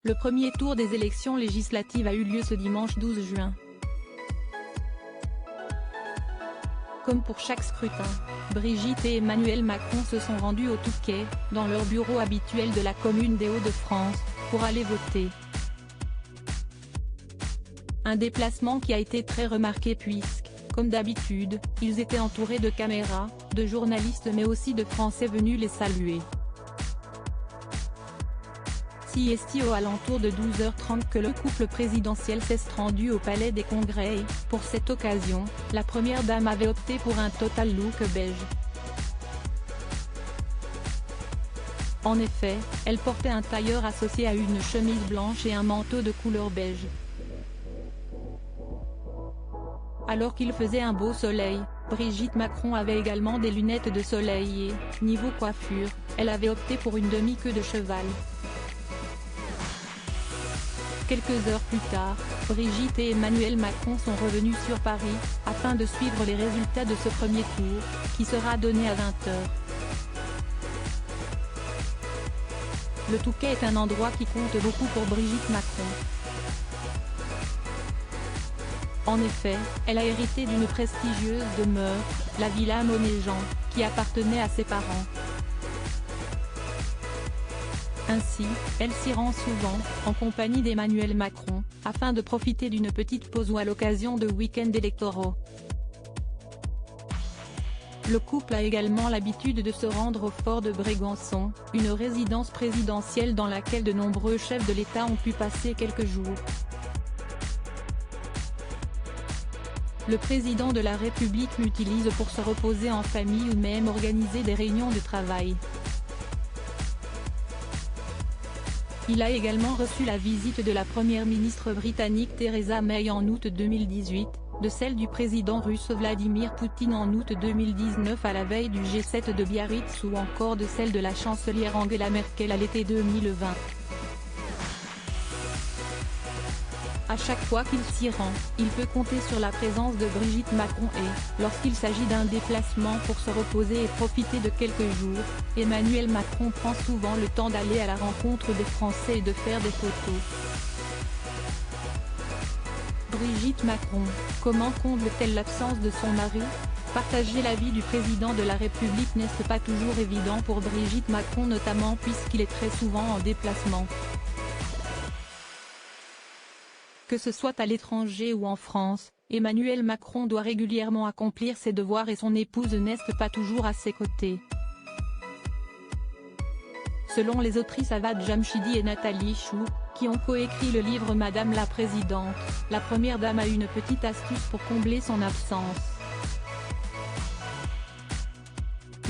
Le premier tour des élections législatives a eu lieu ce dimanche 12 juin. Comme pour chaque scrutin, Brigitte et Emmanuel Macron se sont rendus au Touquet, dans leur bureau habituel de la commune des Hauts-de-France, pour aller voter. Un déplacement qui a été très remarqué puisque, comme d'habitude, ils étaient entourés de caméras, de journalistes mais aussi de Français venus les saluer. C'est aux alentours de 12h30 que le couple présidentiel s'est rendu au Palais des Congrès et, pour cette occasion, la première dame avait opté pour un total look beige. En effet, elle portait un tailleur associé à une chemise blanche et un manteau de couleur beige. Alors qu'il faisait un beau soleil, Brigitte Macron avait également des lunettes de soleil et, niveau coiffure, elle avait opté pour une demi-queue de cheval. Quelques heures plus tard, Brigitte et Emmanuel Macron sont revenus sur Paris, afin de suivre les résultats de ce premier tour, qui sera donné à 20h. Le Touquet est un endroit qui compte beaucoup pour Brigitte Macron. En effet, elle a hérité d'une prestigieuse demeure, la Villa Monéjean, qui appartenait à ses parents. Ainsi, elle s'y rend souvent, en compagnie d'Emmanuel Macron, afin de profiter d'une petite pause ou à l'occasion de week-ends électoraux. Le couple a également l'habitude de se rendre au fort de Brégançon, une résidence présidentielle dans laquelle de nombreux chefs de l'État ont pu passer quelques jours. Le président de la République l'utilise pour se reposer en famille ou même organiser des réunions de travail. Il a également reçu la visite de la première ministre britannique Theresa May en août 2018, de celle du président russe Vladimir Poutine en août 2019 à la veille du G7 de Biarritz ou encore de celle de la chancelière Angela Merkel à l'été 2020. À chaque fois qu'il s'y rend, il peut compter sur la présence de Brigitte Macron et, lorsqu'il s'agit d'un déplacement pour se reposer et profiter de quelques jours, Emmanuel Macron prend souvent le temps d'aller à la rencontre des Français et de faire des photos. Brigitte Macron, comment comble-t-elle l'absence de son mari? Partager la vie du président de la République n'est pas toujours évident pour Brigitte Macron notamment puisqu'il est très souvent en déplacement. Que ce soit à l'étranger ou en France, Emmanuel Macron doit régulièrement accomplir ses devoirs et son épouse n'est pas toujours à ses côtés. Selon les autrices Avad Jamshidi et Nathalie Chou, qui ont coécrit le livre Madame la Présidente, la première dame a une petite astuce pour combler son absence.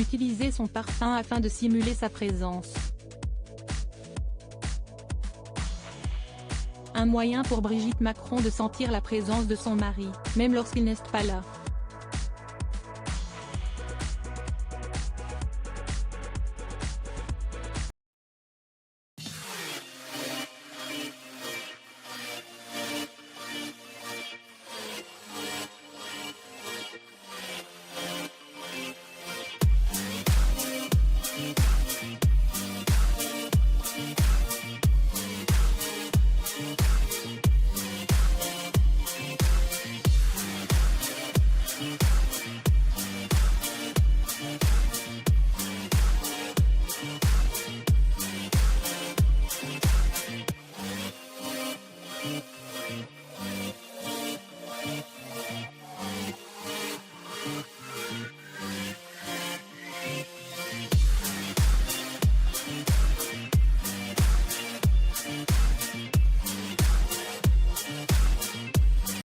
Utiliser son parfum afin de simuler sa présence. Un moyen pour Brigitte Macron de sentir la présence de son mari, même lorsqu'il n'est pas là.